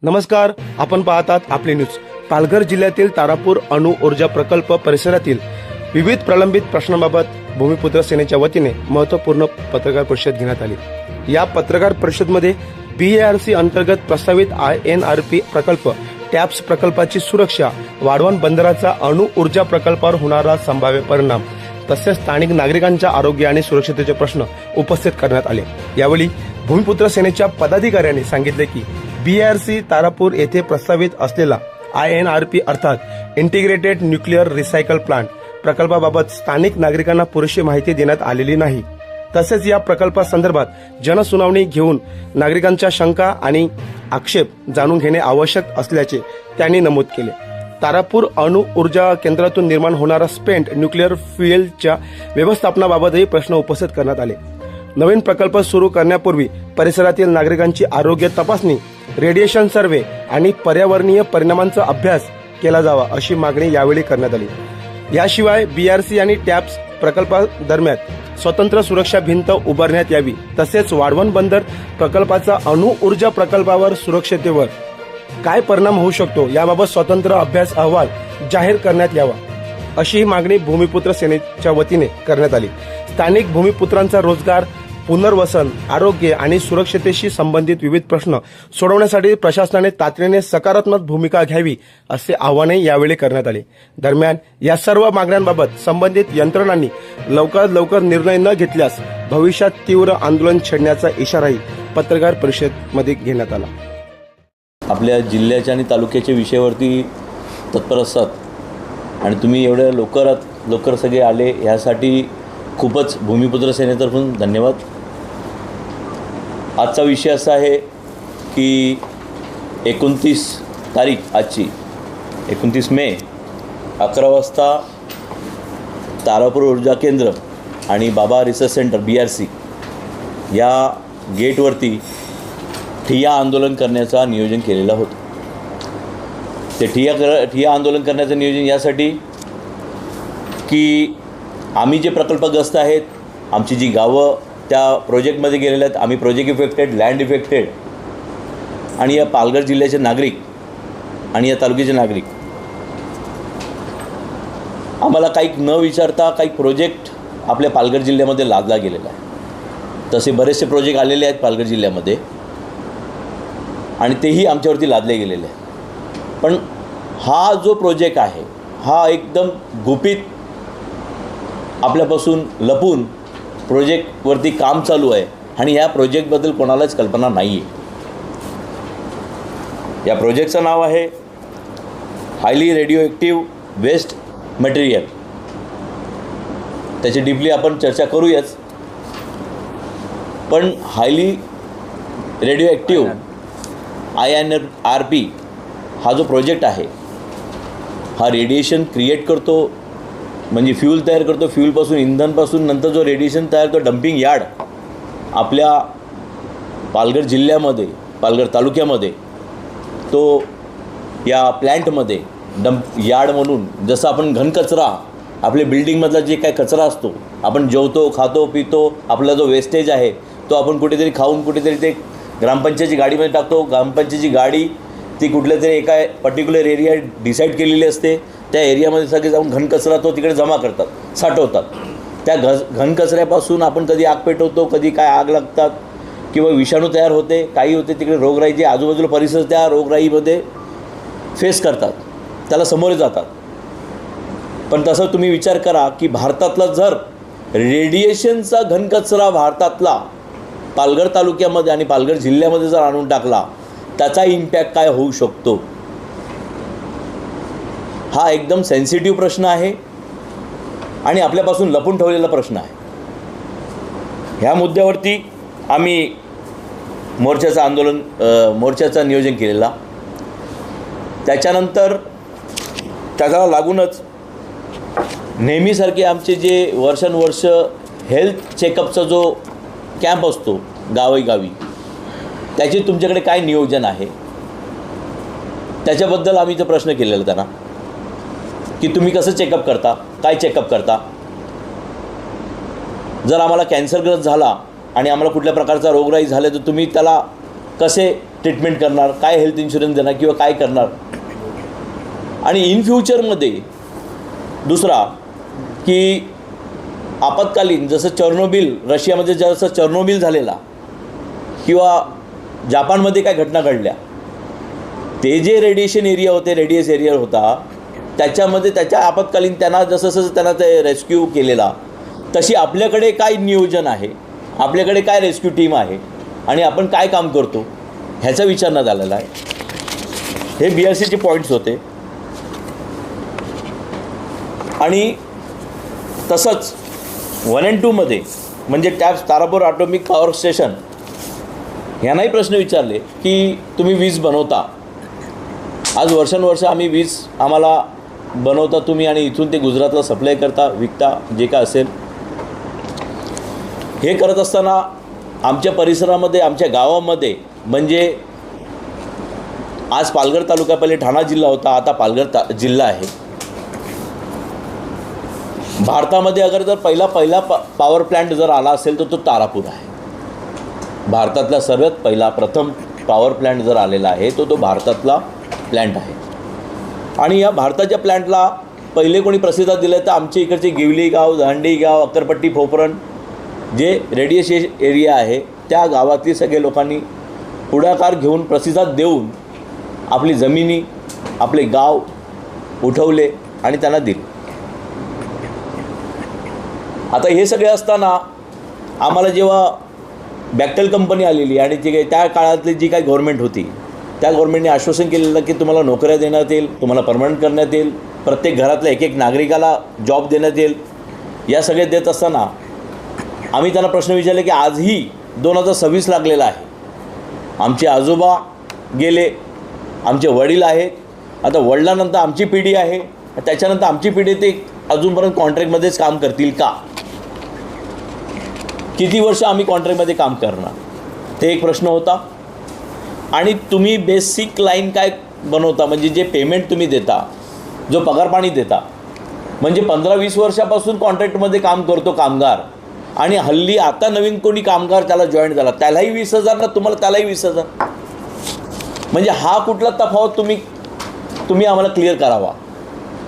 नमस्कार, आपण पाहतात आपली न्यूज। पालघर जिल्ह्यातील तारापूर अणु ऊर्जा प्रकल्प परिसरातील विविध प्रलंबित प्रश्नांबाबत भूमिपुत्र सेनेच्या वतीने महत्त्वपूर्ण पत्रकार परिषद घेण्यात आली। या पत्रकार परिषदेमध्ये BARC अंतर्गत प्रस्तावित INRP प्रकल्प, टॅप्स प्रकल्पाची सुरक्षा, वाढवण बंदराचा अणु ऊर्जा प्रकल्पावर होणारा संभाव्य परिणाम तसेच स्थानिक नागरिकांच्या आरोग्य आणि सुरक्षतेचे प्रश्न उपस्थित करण्यात आले। यावेळी भूमिपुत्र सेनेच्या पदाधिकाऱ्यांनी सांगितले की BARC तारापूर येथे प्रस्तावित असलेला INRP अर्थात इंटिग्रेटेड न्यूक्लिअर रिसायकल प्लांट प्रकल्पाबाबत स्थानिक नागरिकांना पुरेशी माहिती देण्यात आलेली नाही। तसेच या प्रकल्पासंदर्भात जनसुनावणी घेऊन नागरिकांच्या शंका आणि आक्षेप जाणून घेणे आवश्यक असल्याचे त्यांनी नमूद केले। तारापूर अणु ऊर्जा केंद्रातून निर्माण होणारा स्पेंट न्यूक्लिअर फ्युएलच्या व्यवस्थापनाबाबतही प्रश्न उपस्थित करण्यात आले। नवीन प्रकल्प सुरू करण्यापूर्वी परिसरातील नागरिकांची आरोग्य तपासणी, रेडिएशन सर्व्हे आणि पर्यावरणीय परिणामांचा अभ्यास केला जावा अशी मागणी यावेळी करण्यात आली। याशिवाय BARC आणि टॅप्स प्रकल्पादरम्यान स्वतंत्र सुरक्षा भिंत उभारण्यात यावी, तसेच वाढवण बंदर प्रकल्पाचा अणु ऊर्जा प्रकल्पावर सुरक्षतेवर काय परिणाम होऊ शकतो याबाबत स्वतंत्र अभ्यास अहवाल जाहीर करण्यात यावा अशी मागणी भूमिपुत्र सेनेच्या वतीने करण्यात आली। स्थानिक भूमिपुत्रांचा रोजगार, पुनर्वसन, आरोग्य आणि सुरक्षतेशी संबंधित विविध प्रश्न सोडवण्यासाठी प्रशासनाने तातडीने सकारात्मक भूमिका घ्यावी असे आवाहनही यावेळी करण्यात आले। दरम्यान या सर्व मागण्यांबाबत संबंधित यंत्रणांनी लवकरात लवकर निर्णय न घेतल्यास भविष्यात तीव्र आंदोलन छेडण्याचा इशाराही पत्रकार परिषदेमध्ये घेण्यात आला। आपल्या जिल्ह्याच्या आणि तालुक्याच्या विषयावरती तत्पर असतात आणि तुम्ही एवढ्या लवकर सगळे आले यासाठी खूपच भूमिपुत्र सेनेतर्फून धन्यवाद। आजचा विषय असा आहे की 29 तारीख आजची 29 मे 11 वाजता तारापूर ऊर्जा केंद्र आणि बाबा रिसर्च सेंटर BARC या गेटवरती ठिय्या आंदोलन करण्याचा नियोजन केलेला होतं। ते ठिय्या आंदोलन करण्याचं नियोजन यासाठी की आम्ही जे प्रकल्पग्रस्त आहेत, आमची जी गावं त्या प्रोजेक्टमध्ये गेलेले आहेत, आम्ही प्रोजेक्ट इफेक्टेड, लँड इफेक्टेड आणि या पालघर जिल्ह्याचे नागरिक आणि या तालुक्याचे नागरिक आम्हाला काही न विचारता काही प्रोजेक्ट आपल्या पालघर जिल्ह्यामध्ये लादला गेलेला आहे। तसे बरेचसे प्रोजेक्ट आलेले आहेत पालघर जिल्ह्यामध्ये आणि तेही आमच्यावरती लादले गेलेले आहेत। पण हा जो प्रोजेक्ट आहे हा एकदम गुपित आपल्यापासून लपून प्रोजेक्टवरती काम चालू आहे आणि या प्रोजेक्टबद्दल कोणालाच कल्पना नाही आहे। या प्रोजेक्टचं नाव आहे highly radio active waste material. त्याची डीपली आपण चर्चा करूयाच, पण हायली रेडिओ ॲक्टिव्ह INRP हा जो प्रोजेक्ट आहे हा रेडिएशन क्रिएट करतो, म्हणजे फ्यूल तयार करतो, फ्यूलपासून इंधनपासून नंतर जो रेडिएशन तयार करतो डम्पिंग यार्ड आपल्या पालघर जिल्ह्यामध्ये, पालघर तालुक्यामध्ये तो या प्लॅन्टमध्ये डम्प यार्ड म्हणून जसं आपण घनकचरा आपल्या बिल्डिंगमधला जे काय कचरा असतो, आपण जेवतो, खातो, पितो, आपला जो वेस्टेज आहे तो आपण कुठेतरी खाऊन कुठेतरी ते ग्रामपंचायतीची गाडीमध्ये टाकतो। ग्रामपंचायतीची गाडी ती कुठल्या तरी एका पर्टिक्युलर एरिया डिसाईड केलेली असते, त्या एरियामध्ये सगळे जाऊन घनकचरा तो तिकडे जमा करतात, साठवतात। त्या घनकचऱ्यापासून आपण कधी आग पेटवतो, कधी काय आग लागतात किंवा विषाणू तयार होते, काही होते, तिकडे रोगराई जे आजूबाजूला परिसर त्या रोगराईमध्ये फेस करतात, त्याला सामोरे जातात। पण तसं तुम्ही विचार करा की भारतातला जर रेडिएशनचा घनकचरा भारतातला पालघर तालुक्यामध्ये आणि पालघर जिल्ह्यामध्ये जर आणून टाकला त्याचा इम्पॅक्ट काय होऊ शकतो, हा एकदम सेन्सिटिव्ह प्रश्न आहे आणि आपल्यापासून लपून ठेवलेला प्रश्न आहे। ह्या मुद्द्यावरती आम्ही मोर्चाचा नियोजन केलेला। त्याच्यानंतर त्याला लागूनच नेहमीसारखे आमचे जे वर्षानुवर्ष हेल्थ चेकअपचा जो कॅम्प असतो गावी, त्याचे तुमच्याकडे काय नियोजन आहे त्याच्याबद्दल आम्ही तो प्रश्न केलेला त्यांना की तुम्ही कसं चेकअप करता, काय चेकअप करता। जर आम्हाला कॅन्सरग्रस्त झाला आणि आम्हाला कुठल्या प्रकारचा रोगराई झाला तर तुम्ही त्याला कसे ट्रीटमेंट करणार, काय हेल्थ इन्शुरन्स देणार किंवा काय करणार. आणि इन फ्युचरमध्ये दुसरा की आपत्कालीन जसं चर्नोबिल, रशियामध्ये जसं चर्नोबिल झालेला किंवा जापानमध्ये काय घटना घडल्या, ते जे रेडिएशन एरिया होते, रेडियस एरिया होता, त्याच्यामध्ये त्याच्या आपत्कालीन त्यांना जसं त्यांना ते रेस्क्यू केलेला, तशी आपल्याकडे काय नियोजन आहे, आपल्याकडे काय रेस्क्यू टीम आहे आणि आपण काय काम करतो ह्याचा विचारण्यात आलेला आहे. हे BRCचे पॉईंट्स होते. आणि तसंच 1 and 2 मध्ये म्हणजे TAPS Tarapur atomic power station ह्यांनाही प्रश्न विचारले की तुम्ही वीज बनवता, आज वर्षानुवर्ष आम्ही वीज आम्हाला बनवता तुम्ही आणि इथून ते गुजरातला सप्लाय करता, विकता, जे काय असेल. हे करत असताना आमच्या परिसरामध्ये, आमच्या गावामध्ये, म्हणजे आज पालघर तालुका, पहिले ठाणा जिल्हा होता, आता पालघर जिल्हा आहे. भारतामध्ये अगर जर पहिला पॉवर प्लॅन्ट जर आला असेल तर तो तारापूर आहे. भारतातला सर्वात पहिला प्रथम पॉवर प्लॅन्ट जर आलेला आहे तो भारतातला प्लॅन्ट आहे. आणि या भारताच्या प्लॅन्टला पहिले कोणी प्रतिसाद दिलं तर आमच्या इकडचे गिवली गाव, दांडी गाव, अक्करपट्टी, फोपरण जे रेडिएशन एरिया आहे त्या गावातली सगळे लोकांनी पुढाकार घेऊन प्रतिसाद देऊन आपली जमिनी, आपले गाव उठवले आणि त्यांना दिले. आता हे सगळे असताना आम्हाला जेव्हा बॅक्टेल कंपनी आलेली आणि ती त्या काळातली जी काही गव्हर्नमेंट होती त्या गव्हर्नमेंटने आश्वासन केलेलं की तुम्हाला नोकऱ्या देण्यात येईल, तुम्हाला परमनंट करण्यात येईल, प्रत्येक घरातल्या एक नागरिकाला जॉब देण्यात येईल. या सगळे देत असताना आम्ही त्यांना प्रश्न विचारले की आजही 2026 लागलेला आहे. आमचे आजोबा गेले, आमचे वडील आहेत, आता वडिलांनंतर आमची पिढी आहे, त्याच्यानंतर आमची पिढी ते अजूनपर्यंत कॉन्ट्रॅक्टमध्येच काम करतील का? किती वर्ष आम्ही कॉन्ट्रॅक्टमध्ये काम करणार? ते एक प्रश्न होता. आणि तुम्ही बेसिक लाईन काय बनवता, म्हणजे जे पेमेंट तुम्ही देता, जो पगार पाणी देता, म्हणजे 15-20 वर्षापासून कॉन्ट्रॅक्टमध्ये काम करतो कामगार, आणि हल्ली आता नवीन कोणी कामगार त्याला जॉईन झाला त्यालाही 20,000 ना तुम्हाला त्यालाही 20,000, म्हणजे हा कुठला तफावत तुम्ही आम्हाला क्लिअर करावा,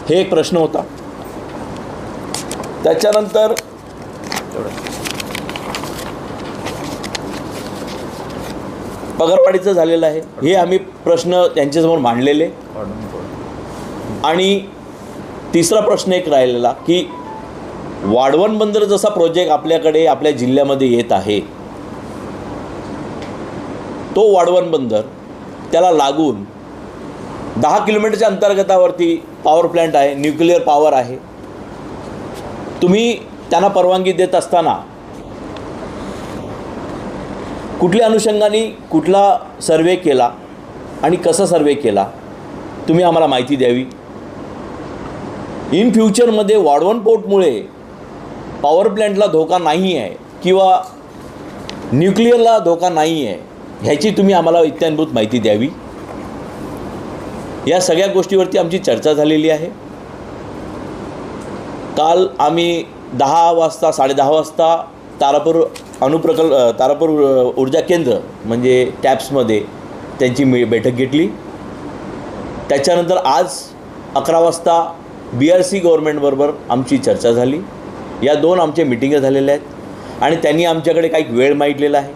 हे एक प्रश्न होता. त्याच्यानंतर पगारवाढीचं झालेलं आहे, हे आम्ही प्रश्न त्यांच्यासमोर मांडलेले. आणि तिसरा प्रश्न एक राहिलेला की वाढवण बंदर जसा प्रोजेक्ट आपल्याकडे आपल्या जिल्ह्यामध्ये येत आहे, तो वाढवण बंदर त्याला लागून 10 किलोमीटरच्या अंतर्गतावरती पॉवर प्लॅन्ट आहे, न्यूक्लिअर पॉवर आहे. तुम्ही त्यांना परवानगी देत असताना कुठल्या अनुषंगाने कुठला सर्वे केला आणि कसा सर्वे केला तुम्ही आम्हाला माहिती द्यावी. इन फ्युचरमध्ये वाढवण पोर्टमुळे पॉवर प्लॅन्टला धोका नाही आहे किंवा न्यूक्लिअरला धोका नाही आहे ह्याची तुम्ही आम्हाला इत्याभूत माहिती द्यावी. या सगळ्या गोष्टीवरती आमची चर्चा झालेली आहे. काल आम्ही 10 वाजता 10:30 वाजता तारापूर ऊर्जा केंद्र म्हणजे टॅप्समध्ये त्यांची बैठक घेतली. त्याच्यानंतर आज 11 वाजता BRC गव्हर्नमेंटबरोबर आमची चर्चा झाली. या 2 आमच्या मिटिंगा झालेल्या आहेत आणि त्यांनी आमच्याकडे काही वेळ मागितलेला आहे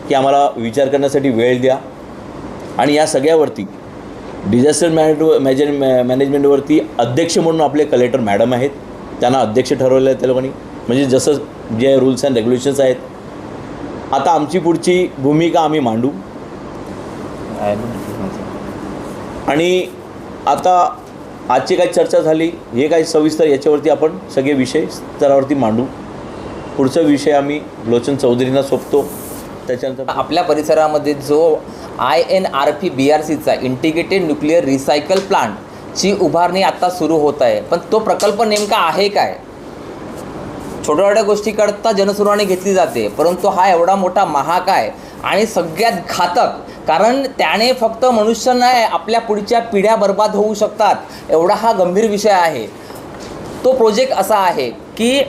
की आम्हाला विचार करण्यासाठी वेळ द्या. आणि या सगळ्यावरती डिझास्टर मॅनेजमेंटवरती अध्यक्ष म्हणून आपले कलेक्टर मॅडम आहेत, त्यांना अध्यक्ष ठरवलं आहे त्या लोकांनी, म्हणजे जसं जे रूल्स अँड रेग्युलेशन्स आहेत. आता आमची पुढची भूमिका आम्ही मांडू. आणि आता आजची काही चर्चा झाली, हे काही सविस्तर याच्यावरती आपण सगळे विषय स्तरावरती मांडू. पुढचा विषय आम्ही लोचन चौधरींना सोपतो. त्याच्यानंतर आपल्या परिसरामध्ये जो INRP BRCचा इंटिग्रेटेड न्यूक्लिअर रिसायकल प्लांटची उभारणी आता सुरू होत आहे, पण तो प्रकल्प नेमका आहे काय? छोट्या छोट्या गोष्टीकरता जनसुरावणी घेतली जाते, परंतु हा एवढा मोठा महाग आहे आणि सगळ्यात घातक, कारण त्याने फक्त मनुष्य नाही आपल्या पुढच्या पिढ्या बर्बाद होऊ शकतात, एवढा हा गंभीर विषय आहे. तो प्रोजेक्ट असा आहे की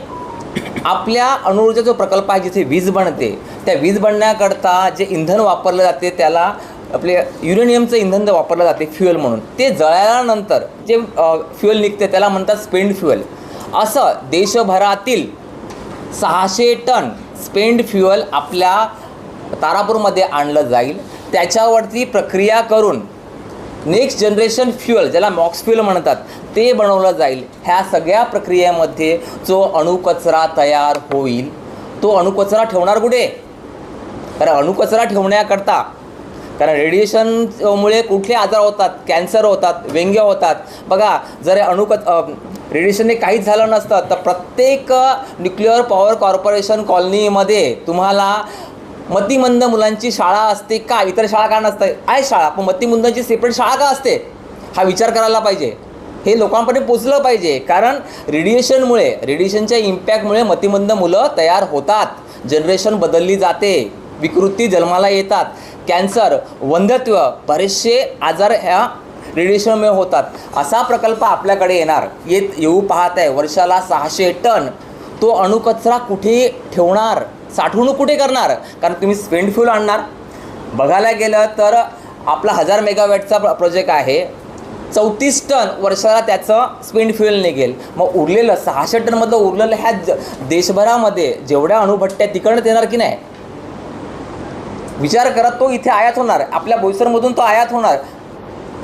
आपल्या अणुऊर्जा जो प्रकल्प आहे जिथे वीज बनते, त्या वीज बनण्याकरता जे इंधन वापरलं जाते त्याला आपले युरेनियमचं इंधन वापरलं जाते फ्युएल म्हणून, ते जळल्यानंतर जे फ्युएल निघते त्याला म्हणतात स्पेंड फ्युएल. असं देशभरातील 600 टन स्पेंड फ्युएल आपल्या तारापूरमध्ये आणलं जाईल. त्याच्यावरती प्रक्रिया करून नेक्स्ट जनरेशन फ्युएल, ज्याला मॉक्स फ्युएल म्हणतात, ते बनवलं जाईल. ह्या सगळ्या प्रक्रियेमध्ये जो अणुकचरा तयार होईल तो अणुकचरा ठेवणार कुठे? कारण अणुकचरा ठेवण्याकरता, कारण रेडिएशनमुळे कुठले आजार होतात, कॅन्सर होतात, व्यंग्य होतात. बघा, जर रेडिएशनने काहीच झालं नसतं तर प्रत्येक न्यूक्लिअर पॉवर कॉर्पोरेशन कॉलनीमध्ये तुम्हाला मतिमंद मुलांची शाळा असते का? इतर शाळा का नसतं? आहे शाळा, पण मतिमंदांची सेपरेट शाळा का असते? हा विचार करायला पाहिजे. हे लोकांपर्यंत पोचलं पाहिजे. कारण रेडिएशनच्या इम्पॅक्टमुळे मतिमंद मुलं तयार होतात, जनरेशन बदलली जाते, विकृती जन्माला येतात, कॅन्सर, वंध्यत्व, बरेचसे आजार ह्या रेडिएशनमुळे होतात. असा प्रकल्प आपल्याकडे येऊ पाहत आहे. वर्षाला 600 टन. तो अणुकचरा कुठे ठेवणार? साठवणूक कुठे करणार? कारण तुम्ही स्पेंड फ्युल आणणार. बघायला गेलं तर आपला 1000 मेगावॅटचा प्रोजेक्ट आहे, 34 टन वर्षाला त्याचं स्पेंड फ्युएल निघेल. मग उरलेलं 600 टनमधलं उरलेलं ह्या देशभरामध्ये जेवढ्या अणुभट्ट्या तिकडनं येणार की नाही? विचार करा, तो इथे आयात होणार, आपल्या बोईसरमधून तो आयात होणार,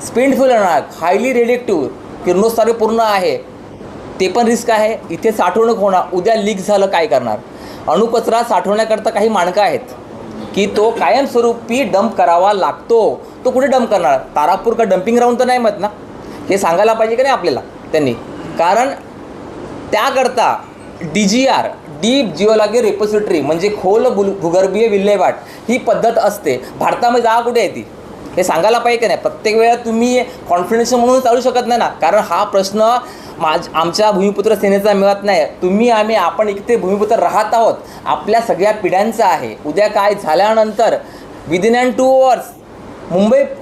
स्पेंड फ्युएल येणार, हायली रेडिएक्टिव्ह, किरणोत्सर्ग पूर्ण आहे, ते पण रिस्क आहे. इथे साठवणूक होणार, उद्या लीक झालं काय करणार? अणुकचरा साठवण्याकरता काही मानकं आहेत की तो कायमस्वरूपी डंप करावा लागतो. तो कुठे डंप करणार? तारापूर का डम्पिंग ग्राउंड तर नाही मत ना? हे सांगायला पाहिजे की नाही आपल्याला त्यांनी? कारण त्याकरता DGR, डीप जिओलॉजी रिपोजिटरी, म्हणजे खोल भूगर्भीय विल्हेवाट ही पद्धत असते. भारतामध्ये जागा कुठे आहे ती? हे सांगायला पाहिजे की नाही? प्रत्येक वेळा तुम्ही कॉन्फिडन्शियल म्हणून चालू शकत नाही ना. कारण हा प्रश्न आमच्या भूमिपुत्र सेनेचा मिळत नाही. आपण इथे भूमिपुत्र राहत आहोत, आपल्या सगळ्या पिढ्यांचा आहे. उद्या काय झाल्यानंतर विदिन अँड 2 अवर्स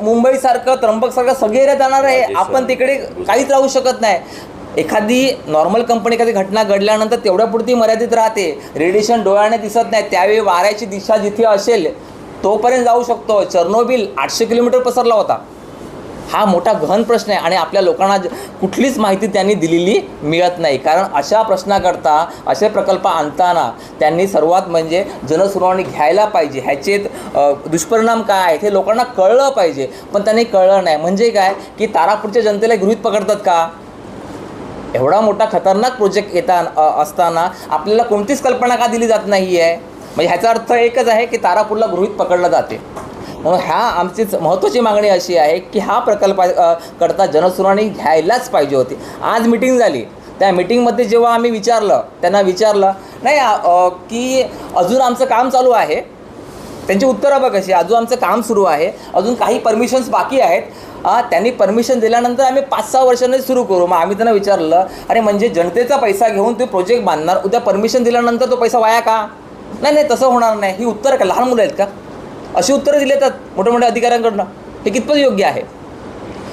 मुंबईसारखं, त्र्यंबकसारखं सगळे एरिया जाणार आहे. आपण तिकडे काहीच राहू शकत नाही. एखादी नॉर्मल कंपनी, एखादी घटना घडल्यानंतर तेवढ्यापुरती मर्यादित राहते. रेडिएशन डोळ्याने दिसत नाही, त्यावेळी वाऱ्याची दिशा जिथे असेल तोपर्यंत जाऊ शकतो. चर्नोबिल 800 किलोमीटर पसरला होता. हा मोठा गहन प्रश्न आहे आणि आपल्या लोकांना कुठलीच माहिती त्यांनी दिलेली मिळत नाही. कारण अशा प्रश्नाकरता असे प्रकल्प आणताना त्यांनी सर्वात म्हणजे जनसुनावणी घ्यायला पाहिजे. ह्याचे दुष्परिणाम काय आहेत हे लोकांना कळलं पाहिजे, पण त्यांनी कळलं नाही. म्हणजे काय की तारापूरच्या जनतेला गृहीत पकडतात का? एवढा मोठा खतरनाक प्रोजेक्ट असताना आपल्याला कोणतीच कल्पना का दिली जात नाही आहे? म्हणजे ह्याचा अर्थ एकच आहे की तारापूरला गृहीत पकडलं जाते. म्हणून आमची महत्त्वाची मागणी अशी आहे की हा प्रकल्प करता जनसुनावणी घ्यायलाच पाहिजे होती. आज मिटिंग झाली, त्या मिटिंगमध्ये जेव्हा आम्ही त्यांना विचारलं नाही की अजून आमचं काम चालू आहे, त्यांची उत्तरं बघ कशी, अजून आमचं काम सुरू आहे, अजून काही परमिशन्स बाकी आहेत, त्यांनी परमिशन दिल्यानंतर आम्ही 5-6 वर्षांनी सुरू करू. मग आम्ही त्यांना विचारलं, अरे म्हणजे जनतेचा पैसा घेऊन ते प्रोजेक्ट बांधणार, उद्या परमिशन दिल्यानंतर तो पैसा वाया का? नाही, तसं होणार नाही. ही उत्तरं का लहान मुलं आहेत का? अशी उत्तरं दिली जातात मोठ्या मोठ्या अधिकाऱ्यांकडनं. हे कितपत योग्य आहे?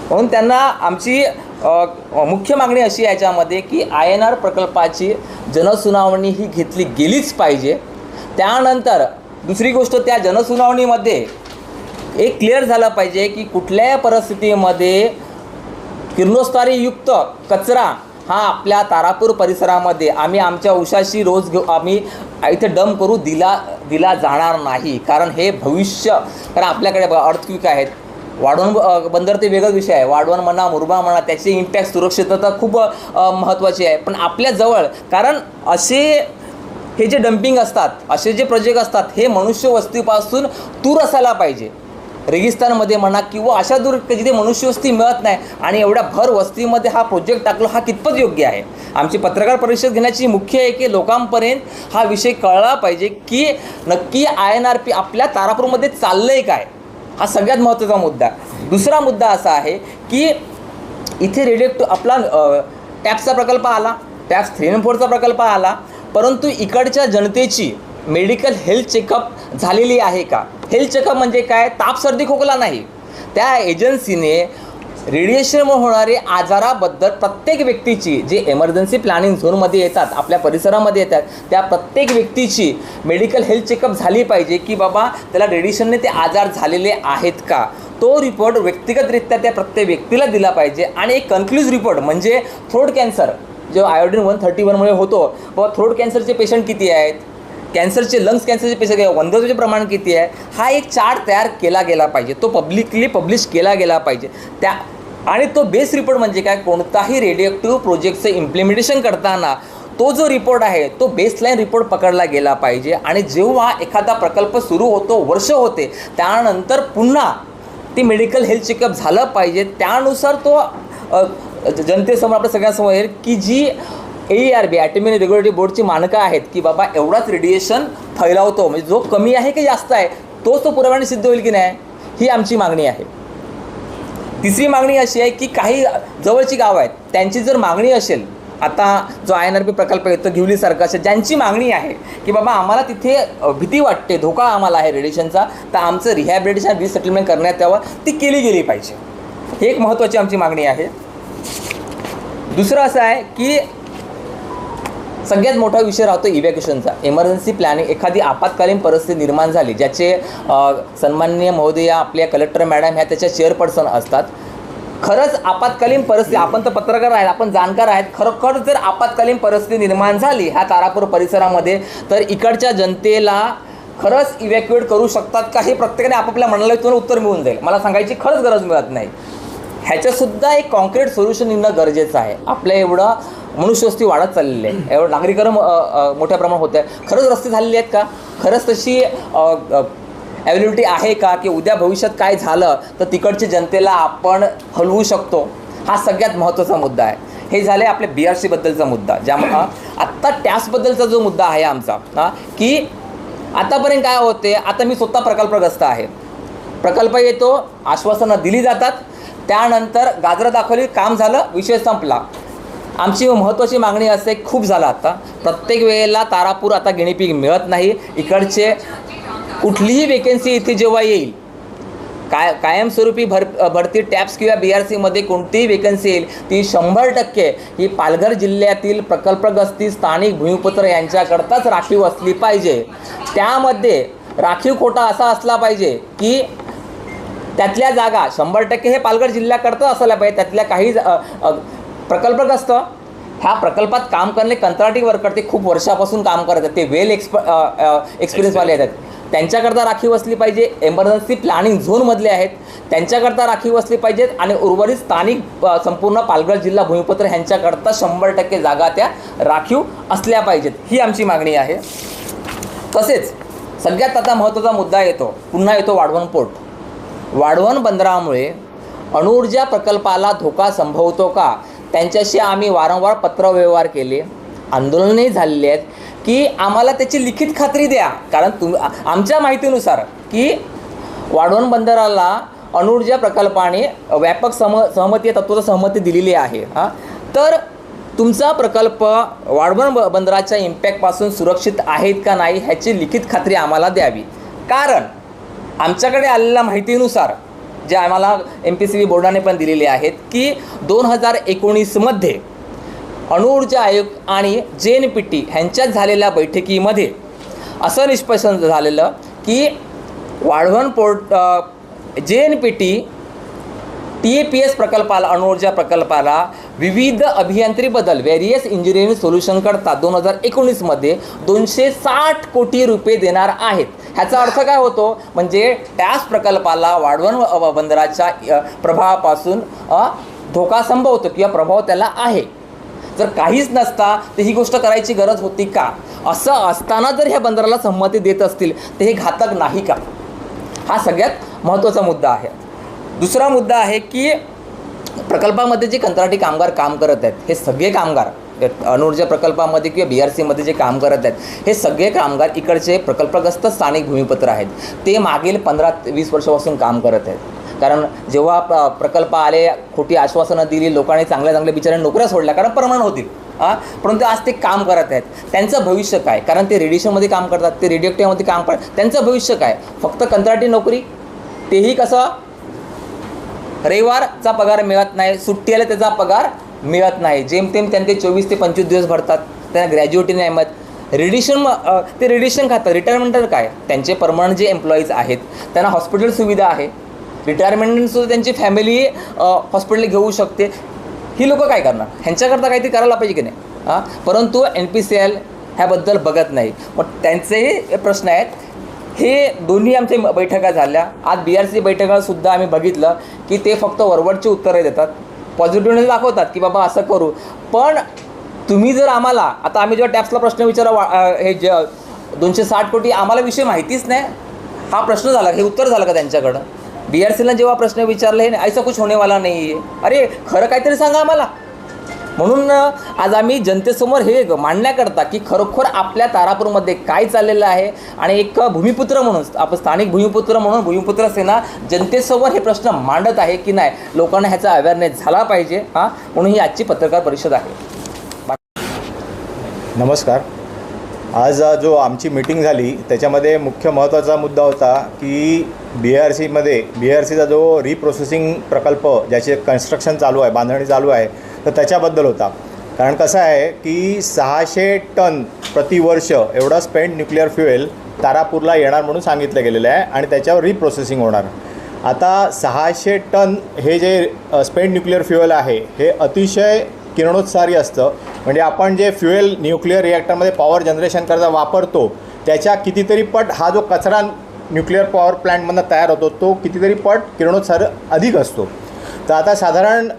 म्हणून त्यांना आमची मुख्य मागणी अशी आहे याच्यामध्ये की INR प्रकल्पाची जनसुनावणी ही घेतली गेलीच पाहिजे. त्यानंतर दुसरी गोष्ट, त्या जनसुनावणीमध्ये एक क्लिअर झालं पाहिजे की कुठल्याही परिस्थितीमध्ये किरणोत्सारीयुक्त कचरा हा आपल्या तारापूर परिसरामध्ये आम्ही आमच्या उशाशी रोज आम्ही इथे डंप करू दिला जाणार नाही. कारण हे भविष्य, कारण आपल्याकडे अर्थक्विक आहेत, वाढवण बंदर ते वेगळाच विषय आहे, वाढवण म्हणा, मुरबा म्हणा, त्याचे इम्पॅक्ट सुरक्षितता खूप महत्त्वाची आहे. पण आपल्याजवळ, कारण हे जे डम्पिंग असतात, असे जे प्रोजेक्ट असतात, हे मनुष्य वस्तीपासून दूर असायला पाहिजे. रेगिस्तानमध्ये म्हणा किंवा अशा दूर जिथे मनुष्यवस्ती मिळत नाही, आणि एवढ्या भर वस्तीमध्ये हा प्रोजेक्ट टाकलो, हा कितपत योग्य आहे? आमची पत्रकार परिषद घेण्याची मुख्य आहे की लोकांपर्यंत हा विषय कळला पाहिजे की नक्की INRP आपल्या तारापूरमध्ये चाललं आहे काय? हा सगळ्यात महत्त्वाचा मुद्दा. दुसरा मुद्दा असा आहे की इथे रेडिएक्टिव्ह आपला टॅप्सचा प्रकल्प आला, टॅप्स 3 आणि 4चा प्रकल्प आला, परंतु इकडच्या जनतेची मेडिकल हेल्थ चेकअप झालेली आहे का? हेल्थ चेकअप म्हणजे काय? ताप, सर्दी, खोकला नाही. त्या एजन्सीने रेडिएशनमुळे होणारे आजाराबद्दल प्रत्येक व्यक्तीची जे एमर्जन्सी प्लॅनिंग झोनमध्ये येतात, आपल्या परिसरामध्ये येतात, त्या प्रत्येक व्यक्तीची मेडिकल हेल्थ चेकअप झाली पाहिजे की बाबा त्याला रेडिएशनने ते आजार झालेले आहेत का. तो रिपोर्ट व्यक्तिगतरित्या त्या प्रत्येक व्यक्तीला दिला पाहिजे. आणि एक कन्क्लूज रिपोर्ट म्हणजे थ्रोट कॅन्सर जो आयोडीन 131मुळे होतो, बाबा थ्रोट कॅन्सरचे पेशंट किती आहेत, कॅन्सरचे लंग्स कॅन्सरचे पेशंट वंध्यात्वाचे प्रमाण किती आहे, हा एक चार्ट तयार केला गेला पाहिजे. तो पब्लिकली पब्लिश केला गेला पाहिजे. आणि तो बेस रिपोर्ट म्हणजे काय, कोणताही रेडिओ प्रोजेक्टचं इम्प्लिमेंटेशन करताना तो जो रिपोर्ट आहे तो बेसलाईन रिपोर्ट पकडला गेला पाहिजे. आणि जेव्हा एखादा प्रकल्प सुरू होतो, वर्ष होते, त्यानंतर पुन्हा ती मेडिकल हेल्थ चेकअप झालं पाहिजे. त्यानुसार तो जनतेसमोर आपल्या सगळ्यांसमोर येईल की जी AERB ॲटॉमिक रेग्युलेटरी बोर्डची मानकं आहेत की बाबा एवढाच रेडिएशन फैलावतो, म्हणजे जो कमी आहे की जास्त आहे तोच तो पुराव्याने सिद्ध होईल की नाही, ही आमची मागणी आहे. तिसरी मागणी अशी आहे की काही जवळची गावं आहेत, त्यांची जर मागणी असेल, आता जो INRP प्रकल्प येतो घिवलीसारखा असेल, ज्यांची मागणी आहे की बाबा आम्हाला तिथे भीती वाटते, धोका आम्हाला आहे रेडिएशनचा, तर आमचं रिहॅबिलिटेशन रिसेटलमेंट करण्यात यावं, ती केली गेली पाहिजे. ही एक महत्त्वाची आमची मागणी आहे. दुसरं असं आहे की सगळ्यात मोठा विषय राहतो इव्हॅक्युएशनचा. इमर्जन्सी प्लॅनिंग, एखादी आपत्कालीन परिस्थिती निर्माण झाली, ज्याचे सन्माननीय महोदय आपल्या कलेक्टर मॅडम ह्या त्याच्या चेअरपर्सन असतात. खरंच आपत्कालीन परिस्थिती, आपण तर पत्रकार आहेत, आपण जाणकार आहेत, खरोखर जर आपत्कालीन परिस्थिती निर्माण झाली ह्या तारापूर परिसरामध्ये, तर इकडच्या जनतेला खरंच इव्हॅक्युएट करू शकतात का, हे प्रत्येकाने आपापल्या मनाला तुम्हाला उत्तर मिळून जाईल. मला सांगायची खरंच गरज मिळत नाही. ह्याच्यासुद्धा एक कॉन्क्रीट सोल्युशन येणं गरजेचं आहे. आपल्या एवढं मनुष्यवस्ती वाढत चाललेली आहे, एवढं नागरीकरण मोठ्या प्रमाणात होत आहे. खरंच रस्ते झालेले आहेत का, खरंच तशी अवेलेबिलिटी आहे का, की उद्या भविष्यात काय झालं तर तिकडच्या जनतेला आपण हलवू शकतो, हा सगळ्यात महत्त्वाचा मुद्दा आहे. हे झाले आपल्या BRC बद्दलचा मुद्दा. ज्यामुळे आत्ता टॅक्सबद्दलचा जो मुद्दा आहे आमचा, की आतापर्यंत काय होते, आता मी स्वतः प्रकल्पग्रस्त आहे, प्रकल्प येतो, आश्वासनं दिली जातात, त्यानंतर गाजरं दाखवली, काम झालं, विषय संपला. आमची महत्त्वाची मागणी असते, खूप झालं आता, प्रत्येक वेळेला तारापूर आता गिणीपीक मिळत नाही. इकडचे कुठलीही वेकेन्सी इथे जेव्हा येईल, कायमस्वरूपी भरती टॅप्स किंवा BRCमध्ये कोणतीही वेकन्सी येईल, ती 100% ही पालघर जिल्ह्यातील प्रकल्पग्रस्ती स्थानिक भूमिपुत्र यांच्याकरताच राखीव असली पाहिजे. त्यामध्ये राखीव कोटा असा असला पाहिजे की त्यातल्या जागा 100% हे पालघर जिल्ह्याकरता असायला पाहिजे. त्यातल्या काही प्रकल्पग्रस्त ह्या प्रकल्पात काम करणे कंत्राटी वर्कर, ते खूप वर्षापासून काम करत आहेत, ते वेल एक्सपिरियन्सवाले आहेत, त्यांच्याकरता राखीव असली पाहिजे. एमर्जन्सी प्लॅनिंग झोनमधले आहेत त्यांच्याकरता राखीव असली पाहिजेत. आणि उर्वरित स्थानिक संपूर्ण पालघर जिल्हा भूमिपुत्र ह्यांच्याकरता 100% जागा त्या राखीव असल्या पाहिजेत, ही आमची मागणी आहे. तसेच सगळ्यात आता महत्त्वाचा मुद्दा येतो, पुन्हा येतो वाढवण पोर्ट. वाढवण बंदरामुळे अणुऊर्जा प्रकल्पाला धोका संभवतो का, त्यांच्याशी आम्ही वारंवार पत्रव्यवहार केले, आंदोलनही झालेली आहेत की आम्हाला त्याची लिखित खात्री द्या. कारण आमच्या माहितीनुसार की वाढवण बंदराला अणुऊर्जा प्रकल्पाने व्यापक सहमती तत्वाची सहमती दिलेली आहे. तर तुमचा प्रकल्प वाढवण बंदराच्या इम्पॅक्टपासून सुरक्षित आहेत का नाही ह्याची लिखित खात्री आम्हाला द्यावी. कारण आमच्याकडे आलेल्या माहितीनुसार, जे आम्हाला MPCB बोर्डाने पण दिलेले आहेत, की 2019मध्ये अणुऊर्जा आयोग आणि JNPT ह्यांच्यात झालेल्या बैठकीमध्ये असं निष्कर्ष झालेलं की वाढवण पोर्ट JNPT TAPS प्रकल्पाला, अणुऊर्जा प्रकल्पाला विविध अभियांत्रिकी बदल व्हेरियस इंजिनिअरिंग सोल्युशन करता 2019मध्ये 260 कोटी रुपये देणार आहेत. ह्याचा अर्थ काय होतो, म्हणजे टॅक्स प्रकल्पाला वाढवण बंदराच्या प्रभावापासून धोका संभवतो किंवा प्रभाव त्याला आहे. जर काहीच नसता तर ही गोष्ट करायची गरज होती का, असं असताना जर ह्या बंदराला संमती देत असतील तर हे घातक नाही का, हा सगळ्यात महत्त्वाचा मुद्दा आहे. दुसरा मुद्दा आहे की प्रकल्पामध्ये जे कंत्राटी कामगार काम करत आहेत, हे सगळे कामगार अणुऊर्जा प्रकल्पामध्ये किंवा BRCमध्ये जे काम करत आहेत, हे सगळे कामगार इकडचे प्रकल्पग्रस्त स्थानिक भूमिपुत्र आहेत. ते मागील 15-20 वर्षापासून काम करत आहेत. कारण जेव्हा प्रकल्प आले, खोटी आश्वासनं दिली, लोकांनी चांगल्या बिचाऱ्या नोकऱ्या सोडल्या, कारण परमनंट होतील, परंतु आज ते काम करत आहेत. त्यांचं भविष्य काय, कारण ते रेडिएशनमध्ये काम करतात, ते रेडिओक्टिव्हमध्ये काम करतात, त्यांचं भविष्य काय, फक्त कंत्राटी नोकरी, तेही कसं रविवारचा पगार मिळत नाही, सुट्टी आले त्याचा पगार मिळत नाही, जेमतेम त्यांना ते 24 ते 25 दिवस भरतात, त्यांना ग्रॅज्युएटी नाही मिळत. रेडिएशन ते रेडिएशन खातं. रिटायरमेंट काय, त्यांचे परमनंट जे एम्प्लॉईज आहेत त्यांना हॉस्पिटल सुविधा आहे, रिटायरमेंटसुद्धा त्यांची फॅमिली हॉस्पिटल घेऊ शकते. ही लोकं काय करणार, ह्यांच्याकरता काहीतरी करायला पाहिजे की नाही. परंतु NPCL ह्याबद्दल बघत नाही. मग त्यांचेही प्रश्न आहेत. हे दोन्ही आमच्या बैठका झाल्या. आज BRC बैठकासुद्धा आम्ही बघितलं की ते फक्त वरवरची उत्तरं देतात, पॉझिटिव्हनेस दाखवतात की बाबा असं करू. पण तुम्ही जर आम्हाला आता आम्ही जेव्हा टॅक्सला प्रश्न हे 260 कोटी आम्हाला विषय माहितीच नाही, हा प्रश्न झाला, हे उत्तर झालं का त्यांच्याकडं. BRCला जेव्हा प्रश्न विचारले ऐसा कुछ होणे वाला नाही आहे, अरे खरं काहीतरी सांगा आम्हाला. म्हणून आज आम्ही जनतेसमोर हे मांडण्याकरता की खरोखर आपल्या तारापूरमध्ये काय चाललेलं आहे आणि एक भूमिपुत्र म्हणून आपण स्थानिक भूमिपुत्र म्हणून भूमिपुत्र सेना जनतेसमोर हे प्रश्न मांडत आहे की नाही, लोकांना ह्याचा अवेअरनेस झाला पाहिजे. म्हणून ही आजची पत्रकार परिषद आहे. नमस्कार. आज जो आमची मीटिंग झाली त्याच्यामध्ये मुख्य महत्त्वाचा मुद्दा होता की BRCचा जो रिप्रोसेसिंग प्रकल्प ज्याचे कन्स्ट्रक्शन चालू आहे, बांधणी चालू आहे, तर त्याच्याबद्दल होता. कारण कसं आहे की 600 टन प्रतिवर्ष एवढं स्पेंड न्यूक्लिअर फ्युएल तारापूरला येणार म्हणून सांगितलं गेलेलं आहे आणि त्याच्यावर रिप्रोसेसिंग होणार. आता 600 टन हे जे स्पेंड न्यूक्लिअर फ्युएल आहे हे अतिशय किरणोत्सारी असतं. म्हणजे आपण जे फ्युएल न्यूक्लिअर रिॲक्टरमध्ये पॉवर जनरेशन करता वापरतो त्याच्या कितीतरी पट हा जो कचरा न्यूक्लिअर पॉवर प्लॅन्टमधून तयार होतो तो कितीतरी पट किरणोत्सार अधिक असतो. तर आता साधारण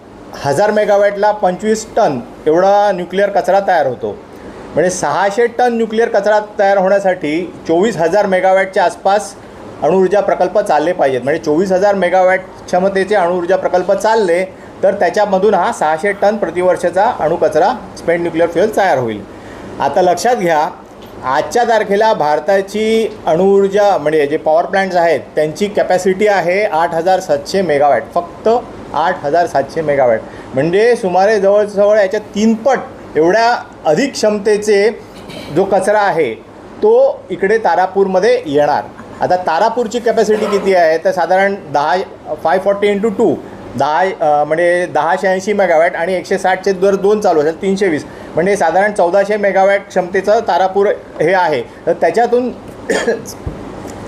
1000 मेगावॅटला 25 टन एवढा न्यूक्लिअर कचरा तयार होतो. म्हणजे 600 टन न्यूक्लिअर कचरा तयार होण्यासाठी 24,000 मेगावॅटच्या आसपास अणुऊर्जा प्रकल्प चालले पाहिजेत. म्हणजे 24,000 मेगावॅट क्षमतेचे अणुऊर्जा प्रकल्प चालले तर त्याच्यामधून हा 600 टन प्रतिवर्षाचा अणुकचरा स्पेंड न्यूक्लिअर फ्युएल तयार होईल. आता लक्षात घ्या, आजच्या तारखेला भारताची अणुऊर्जा म्हणजे जे पॉवर प्लॅन्ट्स आहेत त्यांची कॅपॅसिटी आहे 8,700 मेगावॅट, फक्त 8,700 मेगावॅट. म्हणजे सुमारे जवळजवळ याच्या 3 पट एवढ्या अधिक क्षमतेचे जो कचरा आहे तो इकडे तारापूरमध्ये येणार. आता तारापूरची कॅपॅसिटी किती आहे तर साधारण 540 × 2 म्हणजे 1080 मेगावॅट आणि 160चे दर 2 चालू असेल 320 म्हणजे साधारण 1400 मेगावॅट क्षमतेचं तारापूर हे आहे. तर त्याच्यातून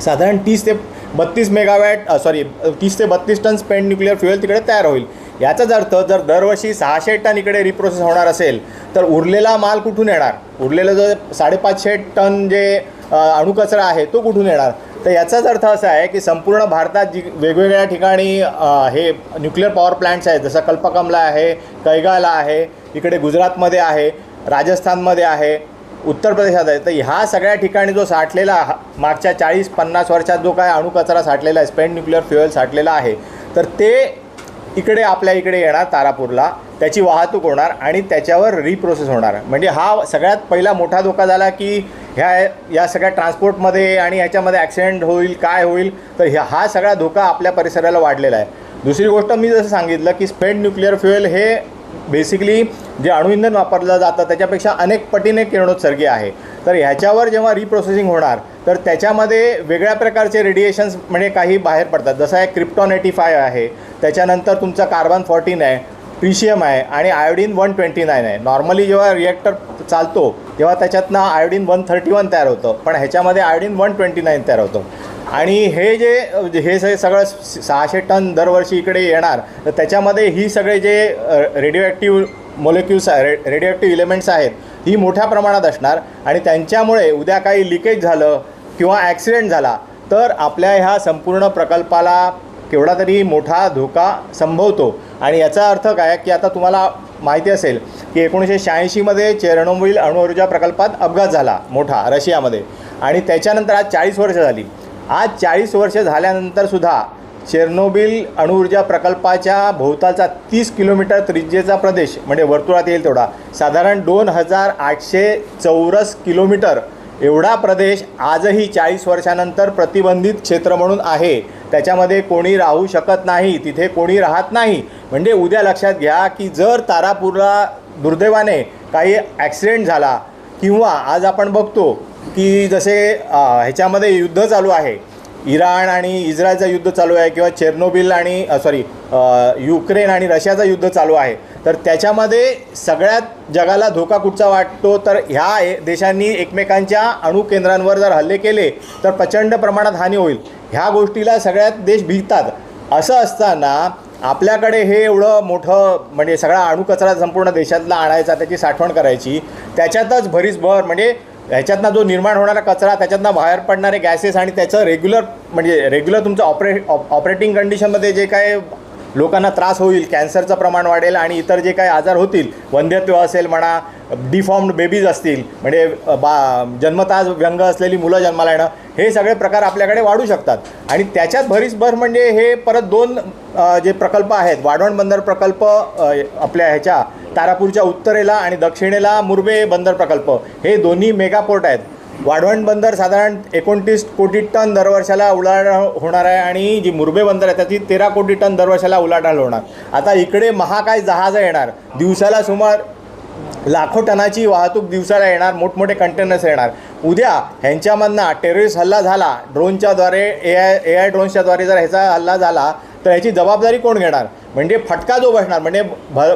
साधारण 30 ते 32 टन स्पेंड न्यूक्लिअर फ्युएल तिकडे तयार होईल. याचाच अर्थ जर दरवर्षी 600 टन इकडे रिप्रोसेस होणार असेल तर उरलेला माल कुठून येणार, उरलेला जो 550 टन जे अणुकचरा आहे तो कुठून येणार. तर याचाच अर्थ असा आहे की संपूर्ण भारतात जी वेगवेगळ्या ठिकाणी हे न्यूक्लिअर पॉवर प्लॅन्ट्स आहेत, जसं कल्पकमला आहे, कैगाला आहे, इकडे गुजरातमध्ये आहे, राजस्थानमध्ये आहे, उत्तर प्रदेशात आहे. तर ह्या सगळ्या ठिकाणी जो साठलेला मागच्या 40-50 वर्षात जो काय अणुकचरा साठलेला आहे, स्पेंड न्यूक्लिअर फ्युएल साठलेला आहे, तर ते इकडे आपल्या इकडे येणार तारापूरला, त्याची वाहतूक होणार आणि त्याच्यावर रिप्रोसेस होणार. म्हणजे हा सगळ्यात पहिला मोठा धोका झाला की या सगळ्या ट्रान्सपोर्टमध्ये आणि ह्याच्यामध्ये ॲक्सिडेंट होईल, काय होईल, तर हा सगळा धोका आपल्या परिसराला वाढलेला आहे. दुसरी गोष्ट मी जसं सांगितलं की स्पेंड न्यूक्लिअर फ्युएल हे बेसिकली जे अणुइंधन वापरलं जातं त्याच्यापेक्षा अनेक पटीने किरणोत्सर्गी आहे. तर ह्याच्यावर जेव्हा रिप्रोसेसिंग होणार तर त्याच्यामध्ये वेगळ्या प्रकारचे रेडिएशन्स म्हणजे काही बाहेर पडतात, जसं आहे क्रिप्टॉन 85 आहे, त्याच्यानंतर तुमचा कार्बन 14 आहे, ट्रिशियम आहे आणि आयोडीन 129 आहे. नॉर्मली जेव्हा रिॲक्टर चालतो तेव्हा त्याच्यातनं आयोडीन 131 तयार होतं, पण ह्याच्यामध्ये आयोडीन 129 तयार होतं. आणि हे सगळं 600 टन दरवर्षी इकडे येणार तर त्याच्यामध्ये ही सगळे जे रेडिओ मोलेक्युल्स रेडिओ इलेमेंट्स आहेत ही मोठ्या प्रमाणात असणार आणि त्यांच्यामुळे उद्या काही लिकेज झालं किंवा ॲक्सिडेंट झाला तर आपल्या ह्या संपूर्ण प्रकल्पाला केवढा तरी मोठा धोका संभवतो. आणि याचा अर्थ काय की आता तुम्हाला माहिती असेल की 1986मध्ये चेर्नोबिल अणुऊर्जा प्रकल्पात अपघात झाला मोठा रशियामध्ये आणि त्याच्यानंतर आज 40 वर्ष झाली. आज 40 वर्ष झाल्यानंतरसुद्धा चेर्नोबिल अणुऊर्जा प्रकल्पाच्या भोवतालचा 30 किलोमीटर त्रिज्येचा प्रदेश म्हणजे वर्तुळात येईल तेवढा साधारण 2800 चौरस किलोमीटर एवढा प्रदेश आजही 40 वर्षानंतर प्रतिबंधित क्षेत्र म्हणून आहे. त्याच्यामध्ये कोणी राहू शकत नाही, तिथे कोणी राहत नाही. म्हणजे उद्या लक्षात घ्या की जर तारापूरला दुर्दैवाने काही ॲक्सिडेंट झाला किंवा आज आपण बघतो की जसे ह्याच्यामध्ये युद्ध चालू आहे इराण आणि इस्रायलचं युद्ध चालू आहे किंवा चेर्नोबिल आणि युक्रेन आणि रशियाचं युद्ध चालू आहे, तर त्याच्यामध्ये सगळ्यात जगाला धोका कुठचा वाटतो, तर ह्या देशांनी एकमेकांच्या अणुकेंद्रांवर जर हल्ले केले तर प्रचंड प्रमाणात हानी होईल. ह्या गोष्टीला सगळ्यात देश भीतात. असं असताना आपल्याकडे हे एवढं मोठं म्हणजे सगळा अणुकचरा संपूर्ण देशातला आणायचा, त्याची साठवण करायची, त्याच्यातच भरीसभर म्हणजे ह्याच्यातनं जो निर्माण होणारा कचरा, त्याच्यातनं बाहेर पडणारे गॅसेस आणि त्याचं रेग्युलर तुमचं ऑपरेटिंग कंडिशनमध्ये जे काय लोकांना त्रास होईल, कॅन्सरचं प्रमाण वाढेल आणि इतर जे काही आजार होतील, वंध्यत्व असेल म्हणा, डिफॉर्म्ड बेबीज असतील म्हणजे जन्मतः व्यंग असलेली मुलं जन्माला येणं, हे सगळे प्रकार आपल्याकडे वाढू शकतात. आणि त्याच्यात भरीसभर म्हणजे हे परत 2 जे प्रकल्प आहेत, वाढवण बंदर प्रकल्प आपल्या ह्याच्या तारापूरच्या उत्तरेला आणि दक्षिणेला मुरबे बंदर प्रकल्प, हे दोन्ही मेगा पोर्ट आहेत. वाढवण बंदर साधारण 29 कोटी टन दरवर्षाला उलाढाल होणार आहे आणि जी मुरबे बंदर आहे त्याची 13 कोटी टन दरवर्षाला उलाढाल होणार. आता इकडे महाकाय जहाजं येणार, दिवसाला सुमार लाखो टनाची वाहतूक दिवसाला येणार, मोठमोठे कंटेनर्स येणार. उद्या ह्यांच्यामधनं टेररिस्ट हल्ला झाला ड्रोनच्याद्वारे, AI ड्रोन्सच्याद्वारे जर ह्याचा हल्ला झाला तर ह्याची जबाबदारी कोण घेणार? म्हणजे फटका जो बसणार. म्हणजे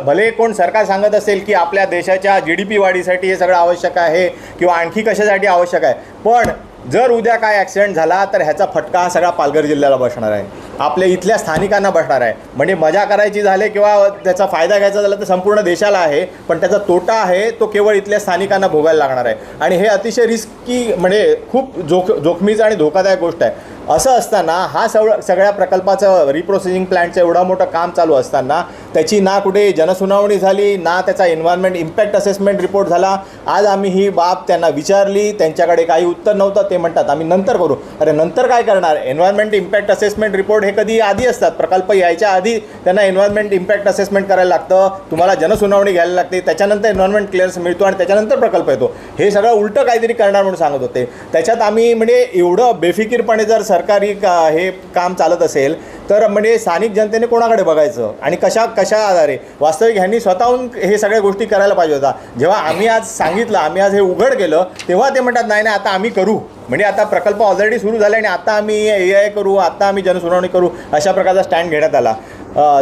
भले कोण सरकार सांगत असेल की आपल्या देशाच्या GDP वाढीसाठी हे सगळं आवश्यक आहे किंवा आणखी कशासाठी आवश्यक आहे, पण जर उद्या काय ॲक्सिडेंट झाला तर ह्याचा फटका हा सगळा पालघर जिल्ह्याला बसणार आहे, आपल्या इथल्या स्थानिकांना बसणार आहे. म्हणजे मजा करायची झाले किंवा त्याचा फायदा घ्यायचा झाला तर संपूर्ण देशाला आहे, पण त्याचा तोटा आहे तो केवळ इथल्या स्थानिकांना भोगायला लागणार आहे. आणि हे अतिशय रिस्की म्हणजे खूप जोखमीचं आणि धोकादायक गोष्ट आहे. असं असताना हा सगळ्या प्रकल्पाचं रिप्रोसेसिंग प्लॅन्टचं एवढं मोठं काम चालू असताना त्याची ना कुठे जनसुनावणी झाली, ना त्याचा एन्व्हायरमेंट इम्पॅक्ट असेसमेंट रिपोर्ट झाला. आज आम्ही ही बाब त्यांना विचारली, त्यांच्याकडे काही उत्तर नव्हतं. ते म्हणतात आम्ही नंतर करू. अरे नंतर काय करणार? एन्व्हायरमेंट इम्पॅक्ट असेसमेंट रिपोर्ट हे कधी आधी असतात, प्रकल्प यायच्या आधी त्यांना एन्व्हायरमेंट इम्पॅक्ट असेसमेंट करायला लागतं, तुम्हाला जनसुनावणी घ्यायला लागते, त्याच्यानंतर एन्व्हायरमेंट क्लिअरन्स मिळतो आणि त्याच्यानंतर प्रकल्प येतो. हे सगळं उलटं काहीतरी करणार म्हणून सांगत होते. त्याच्यात आम्ही म्हणजे एवढं बेफिकीरपणे जर सरकारी हे काम चालत असेल तर म्हणजे स्थानिक जनतेने कोणाकडे बघायचं आणि कशा आधारे? वास्तविक ह्यांनी स्वतःहून हे सगळ्या गोष्टी करायला पाहिजे होता. जेव्हा आम्ही आज सांगितलं, आम्ही आज हे उघड केलं, तेव्हा ते म्हणतात नाही आता आम्ही करू. म्हणजे आता प्रकल्प ऑलरेडी सुरू झाला आणि आता आम्ही AI करू, आता आम्ही जनसुनावणी करू, अशा प्रकारचा स्टँड घेण्यात आला.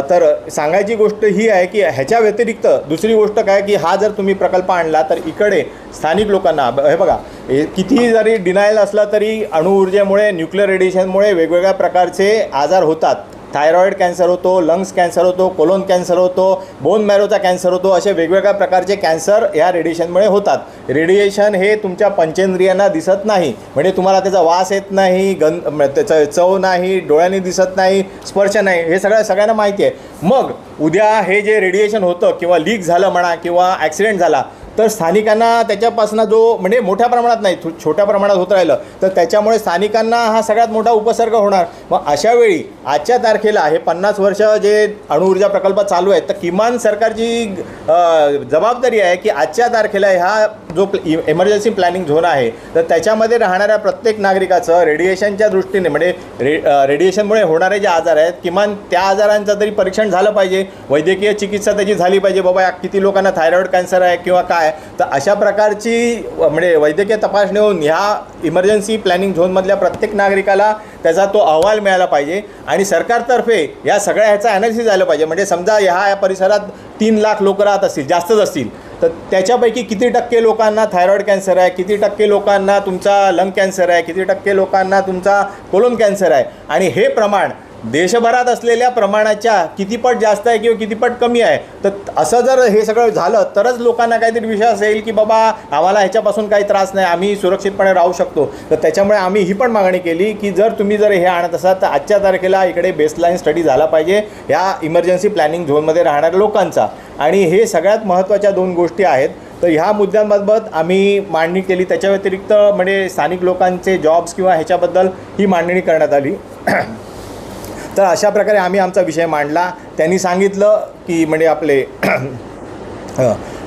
तर सांगायची गोष्ट ही आहे की ह्याच्या व्यतिरिक्त दुसरी गोष्ट काय की हा जर तुम्ही प्रकल्प आणला तर इकडे स्थानिक लोकांना हे बघा, कितीही जरी डिनायल असला तरी अणुऊर्जेमुळे, न्यूक्लिअर रेडिएशनमुळे वेगवेगळ्या प्रकारचे आजार होतात. थायरॉईड कॅन्सर होतो, लंग्स कॅन्सर होतो, कोलोन कॅन्सर होतो, बोन मॅरोचा कॅन्सर होतो, असे वेगवेगळ्या प्रकारचे कॅन्सर या रेडिएशनमुळे होतात. रेडिएशन हे तुमच्या पंचेंद्रियांना दिसत नाही, म्हणजे तुम्हाला त्याचा वास येत नाही, त्याचं चव नाही, डोळ्यांनी दिसत नाही, स्पर्श नाही, हे सगळ्यांना माहिती आहे. मग उद्या हे जे रेडिएशन होतं किंवा लीक झालं म्हणा किंवा ॲक्सिडेंट झाला तर स्थानिकांना त्याच्यापासून जो म्हणजे मोठ्या प्रमाणात नाही, छोट्या प्रमाणात होत राहिलं तर त्याच्यामुळे स्थानिकांना हा सगळ्यात मोठा उपसर्ग होणार. मग अशावेळी आजच्या तारखेला हे 50 वर्ष जे अणुऊर्जा प्रकल्प चालू आहेत तर किमान सरकारची जबाबदारी आहे की आजच्या तारखेला हा जो इमर्जन्सी प्लॅनिंग झोन आहे तर त्याच्यामध्ये राहणाऱ्या प्रत्येक नागरिकाचं रेडिएशनच्या दृष्टीने म्हणजे रेडिएशनमुळे होणारे जे आजार आहेत किमान त्या आजारांचं तरी परीक्षण झालं पाहिजे, वैद्यकीय चिकित्सा त्याची झाली पाहिजे. बाबा किती लोकांना थायरॉईड कॅन्सर आहे किंवा काय, तर अशा प्रकारची म्हणजे वैद्यकीय तपासणी होऊन ह्या इमर्जन्सी प्लॅनिंग झोनमधल्या प्रत्येक नागरिकाला त्याचा तो अहवाल मिळाला पाहिजे आणि सरकारतर्फे या सगळ्या ह्याचा ॲनालिसिस झालं पाहिजे. म्हणजे समजा या परिसरात 3 लाख लोक राहत असतील, जास्तच असतील, तर त्याच्यापैकी किती टक्के लोकांना थायरॉईड कॅन्सर आहे, किती टक्के लोकांना तुमचा लंग कॅन्सर आहे, किती टक्के लोकांना तुमचा कोलोन कॅन्सर आहे आणि हे प्रमाण देशभरात असलेल्या प्रमाणाच्या कितीपट जास्त आहे किंवा कितीपट कमी आहे. तर असं जर हे सगळं झालं तरच लोकांना काहीतरी विश्वास येईल की बाबा आम्हाला ह्याच्यापासून काही त्रास नाही, आम्ही सुरक्षितपणे राहू शकतो. तर त्याच्यामुळे आम्ही ही पण मागणी केली की जर तुम्ही जर हे आणत असाल तर आजच्या तारखेला इकडे बेसलाईन स्टडी झाला पाहिजे ह्या इमर्जन्सी प्लॅनिंग झोनमध्ये राहणाऱ्या लोकांचा. आणि हे सगळ्यात महत्त्वाच्या 2 गोष्टी आहेत. तर ह्या मुद्द्यांबाबत आम्ही मांडणी केली. त्याच्या व्यतिरिक्त म्हणजे स्थानिक लोकांचे जॉब्स किंवा ह्याच्याबद्दल ही मांडणी करण्यात आली. तर अशा प्रकारे आम्ही आमचा विषय मांडला. त्यांनी सांगितलं की म्हणजे आपले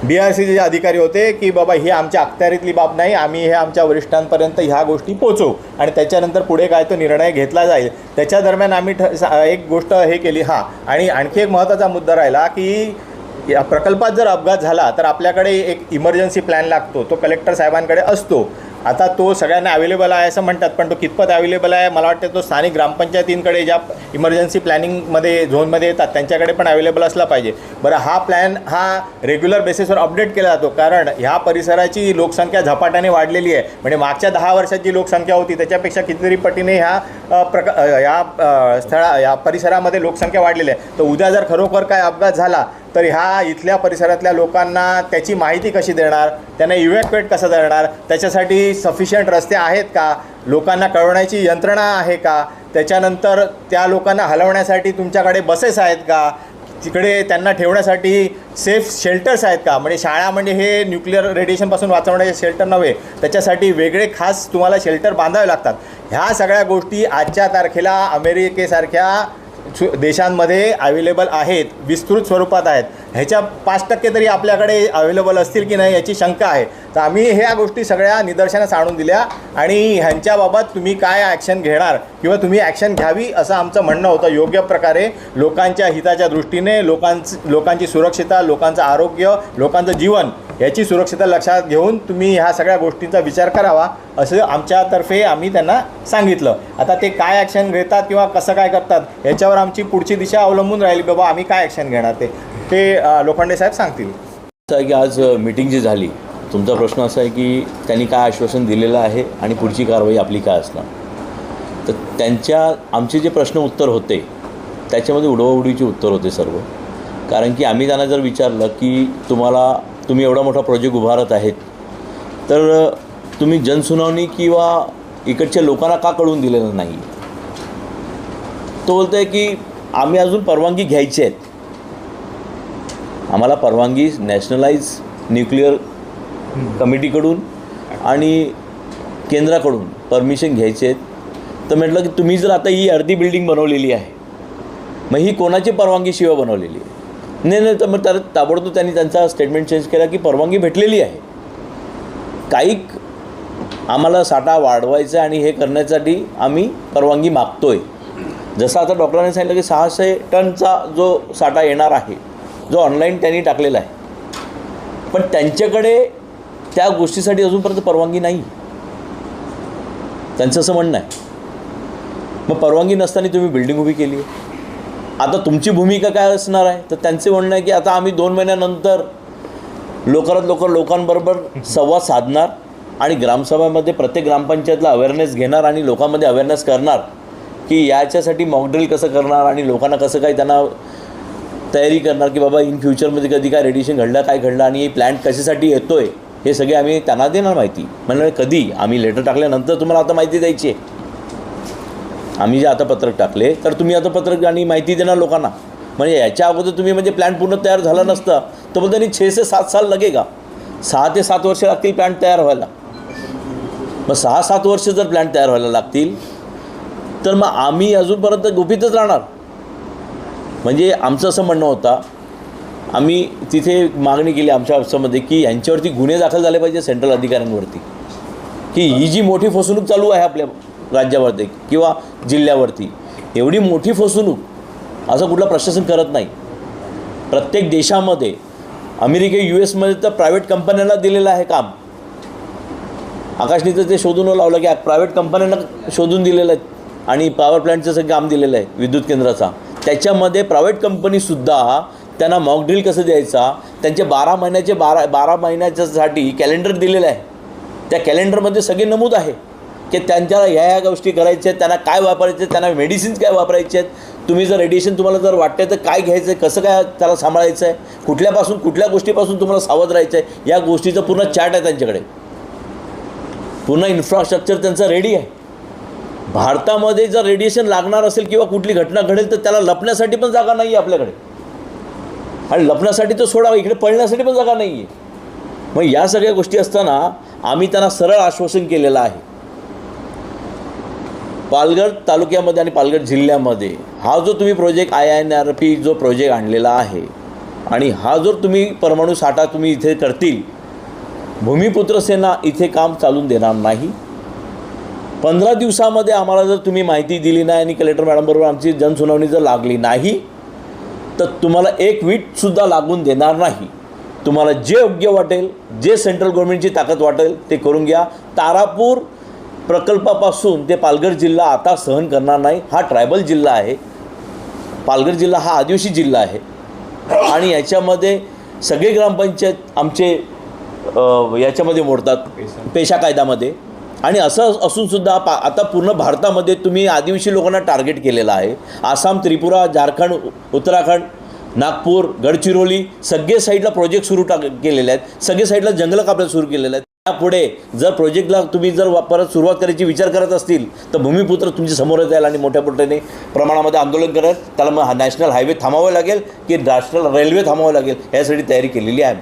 BRCचे जे अधिकारी होते की बाबा ही आमच्या अखत्यारीतली बाब नाही, आम्ही हे आमच्या वरिष्ठांपर्यंत ह्या गोष्टी पोचवू आणि त्याच्यानंतर पुढे काय तो निर्णय घेतला जाईल. त्याच्या दरम्यान आम्ही एक गोष्ट हे केली. आणि आणखी एक महत्त्वाचा मुद्दा राहिला की या प्रकल्पात जर अपघात झाला तर आपल्याकडे एक इमर्जन्सी प्लॅन लागतो, तो कलेक्टर साहेबांकडे असतो आता तो सगळ्यांना अवेलेबल आहे असं म्हणतात, पण तो कितपत अवेलेबल आहे मला वाटतं तो स्थानिक ग्रामपंचायतींकडे ज्या इमर्जन्सी प्लॅनिंगमध्ये झोनमध्ये येतात त्यांच्याकडे पण अवेलेबल असला पाहिजे. बरं, हा प्लॅन हा रेग्युलर बेसिसवर अपडेट केला जातो, कारण ह्या परिसराची लोकसंख्या झपाट्याने वाढलेली आहे. म्हणजे मागच्या 10 वर्षात जी लोकसंख्या होती त्याच्यापेक्षा कितीतरी पटीने ह्या या परिसरामध्ये लोकसंख्या वाढलेली आहे. तर उद्या जर खरोखर काय अपघात झाला तर ह्या इथल्या परिसरातल्या लोकांना त्याची माहिती कशी देणार, त्यांना इव्हॅक्युएट कसं करणार, त्याच्यासाठी सफिशियंट रस्ते आहेत का, लोकांना कळवण्याची यंत्रणा आहे का, त्याच्यानंतर त्या लोकांना हलवण्यासाठी तुमच्याकडे बसेस आहेत का, तिकडे त्यांना ठेवण्यासाठी सेफ शेल्टर्स आहेत का. म्हणजे शाळा म्हणजे हे न्यूक्लिअर रेडिएशनपासून वाचवण्याचे शेल्टर नव्हे, त्याच्यासाठी वेगळे खास तुम्हाला शेल्टर बांधावे लागतात. ह्या सगळ्या गोष्टी आजच्या तारखेला अमेरिकेसारख्या देशांमध्ये अवेलेबल आहेत, विस्तृत स्वरूपात आहेत. ह्याच्या 5% तरी आपल्याकडे अवेलेबल असतील की नाही याची शंका आहे. तर आम्ही ह्या गोष्टी सगळ्या निदर्शनास आणून दिल्या आणि ह्यांच्याबाबत तुम्ही काय ॲक्शन घेणार किंवा तुम्ही ॲक्शन घ्यावी असं आमचं म्हणणं होतं. योग्य प्रकारे लोकांच्या हिताच्या दृष्टीने लोकांची सुरक्षितता, लोकांचं आरोग्य, लोकांचं जीवन याची सुरक्षितता लक्षात घेऊन तुम्ही ह्या सगळ्या गोष्टींचा विचार करावा असं आमच्यातर्फे आम्ही त्यांना सांगितलं. आता ते काय ॲक्शन घेतात किंवा कसं काय करतात याच्यावर आमची पुढची दिशा अवलंबून राहील. बाबा आम्ही काय ॲक्शन घेणार ते लोखंडे साहेब सांगतील. असं आहे की आज मीटिंग जी झाली, तुमचा प्रश्न असा आहे की त्यांनी काय आश्वासन दिलेलं आहे आणि पुढची कारवाई आपली काय असणार. तर आमचे जे प्रश्न उत्तर होते त्याच्यामध्ये उडवाउडीची उत्तर होते सर्व. कारण की आम्ही त्यांना जर विचारलं की तुम्ही एवढा मोठा प्रोजेक्ट उभारत आहेत तर तुम्ही जनसुनावणी किंवा इकडच्या लोकांना का कळवून दिलेलं नाही. तो बोलतो आहे की आम्ही अजून परवानगी घ्यायची आहेत, आम्हाला परवानगी नॅशनलाइज न्यूक्लिअर कमिटीकडून आणि केंद्राकडून परमिशन घ्यायची आहेत. तर म्हटलं की तुम्ही जर आता ही अर्धी बिल्डिंग बनवलेली आहे मग ही कोणाची परवानगीशिवाय बनवलेली आहे. नाही तर मग ताबडतोब त्यांनी त्यांचा स्टेटमेंट चेंज केला की परवानगी भेटलेली आहे. काही आम्हाला साठा वाढवायचा आणि हे करण्यासाठी आम्ही परवानगी मागतो आहे. जसं आता डॉक्टरांनी सांगितलं की 600 टनचा जो साठा येणार आहे जो ऑनलाईन त्यांनी टाकलेला आहे, पण त्यांच्याकडे त्या गोष्टीसाठी अजूनपर्यंत परवानगी नाही, त्यांचं असं म्हणणं आहे. मग परवानगी नसताना तुम्ही बिल्डिंग उभी केली आहे. आता तुमची भूमिका काय असणार आहे. तर त्यांचे म्हणणं आहे की आता आम्ही 2 महिन्यानंतर लवकरात लवकर लोकांबरोबर संवाद साधणार आणि ग्रामसभामध्ये प्रत्येक ग्रामपंचायतला अवेअरनेस घेणार आणि लोकांमध्ये अवेअरनेस करणार की याच्यासाठी मॉकड्रिल कसं करणार आणि लोकांना कसं काय त्यांना तयारी करणार की बाबा इन फ्युचरमध्ये कधी काय रेडिएशन घडलं, काय घडलं आणि ही प्लॅन्ट कशासाठी येतो आहे हे सगळे आम्ही त्यांना देणार माहिती. म्हणजे कधी आम्ही लेटर टाकल्यानंतर तुम्हाला आता माहिती द्यायची आहे. आम्ही जे आता पत्रक टाकले तर तुम्ही आता पत्रक आणि माहिती देणार लोकांना. म्हणजे याच्या अगोदर तुम्ही म्हणजे प्लॅन पूर्ण तयार झाला नसता तर मग त्यांनी 6 से 7 साल लगेगा. 6 ते 7 वर्ष लागतील प्लॅन तयार व्हायला. मग 6-7 वर्ष जर प्लॅन तयार व्हायला लागतील तर मग आम्ही अजूनपर्यंत गुपितच राहणार. म्हणजे आमचं असं म्हणणं होतं, आम्ही तिथे मागणी केली आमच्या ऑफिसमध्ये की यांच्यावरती गुन्हे दाखल झाले पाहिजे सेंट्रल अधिकाऱ्यांवरती की ही जी मोठी फसवणूक चालू आहे आपल्या राज्यावरती किंवा जिल्ह्यावरती, एवढी मोठी फसवणूक असं कुठलं प्रशासन करत नाही. प्रत्येक देशामध्ये अमेरिका US तर प्रायव्हेट कंपन्यांना दिलेलं आहे काम. आकाशनीचं ते शोधून लावलं की प्रायव्हेट कंपन्यांना शोधून दिलेलं आहे आणि पॉवर प्लॅन्टचं सगळं काम दिलेलं आहे विद्युत केंद्राचा. त्याच्यामध्ये प्रायव्हेट कंपनीसुद्धा त्यांना मॉकड्रिल कसं द्यायचा, त्यांचे 12 महिन्याच्यासाठी कॅलेंडर दिलेलं आहे. त्या कॅलेंडरमध्ये सगळे नमूद आहे की त्यांच्या ह्या गोष्टी करायच्या आहेत, त्यांना काय वापरायचे आहेत, त्यांना मेडिसिन्स काय वापरायचे आहेत, तुम्ही जर रेडिएशन तुम्हाला जर वाटतं तर काय घ्यायचं आहे, कसं काय त्याला सांभाळायचं आहे, कुठल्या गोष्टीपासून तुम्हाला सावध राहायचं आहे, या गोष्टीचं पूर्ण चार्ट आहे त्यांच्याकडे. पूर्ण इन्फ्रास्ट्रक्चर त्यांचं रेडी आहे. भारतामध्ये जर रेडिएशन लागणार असेल किंवा कुठली घटना घडेल तर त्याला लपण्यासाठी पण जागा नाही आहे आपल्याकडे. आणि लपण्यासाठी तर सोडा, इकडे पळण्यासाठी पण जागा नाही आहे. मग या सगळ्या गोष्टी असताना आम्ही त्यांना सरळ आश्वासन केलेलं आहे. पालघर तालुक्यामध्ये आणि पालघर जिल्ह्यामध्ये हा जो तुम्ही प्रोजेक्ट INRP जो प्रोजेक्ट आणलेला आहे आणि हा जो तुम्ही परमाणू साठा तुम्ही इथे करतील, भूमिपुत्र सेना इथे काम चालून देणार नाही. 15 दिवसामध्ये आम्हाला जर तुम्ही माहिती दिली नाही आणि कलेक्टर मॅडमबरोबर आमची जनसुनावणी जर लागली नाही तर तुम्हाला 1 वीटसुद्धा लागून देणार नाही. तुम्हाला जे योग्य वाटेल, जे सेंट्रल गव्हर्नमेंटची ताकद वाटेल ते करून घ्या. तारापूर प्रकल्पापासून ते पालघर जिल्हा आता सहन करणार नाही. हा ट्रायबल जिल्हा आहे. पालघर जिल्हा हा आदिवासी जिल्हा आहे आणि याच्यामध्ये सगळे ग्रामपंचायत आमचे याच्यामध्ये मोडतात, पेशा कायद्यामध्ये. आणि असं असूनसुद्धा आता पूर्ण भारतामध्ये तुम्ही आदिवासी लोकांना टार्गेट केलेलं आहे. आसाम, त्रिपुरा, झारखंड, उत्तराखंड, नागपूर, गडचिरोली सगळे साईडला प्रोजेक्ट सुरू केलेले आहेत. सगळे साईडला जंगलं कापायला सुरू केलेलं आहेत. त्यापुढे जर प्रोजेक्टला तुम्ही जर परत सुरुवात करायची विचार करत असतील तर भूमिपुत्र तुमच्या समोरच जाईल आणि मोठ्या मोठ्याने प्रमाणामध्ये आंदोलन करत त्याला मग नॅशनल हायवे थांबावं लागेल की नॅशनल रेल्वे थांबावं लागेल यासाठी तयारी केलेली आहे.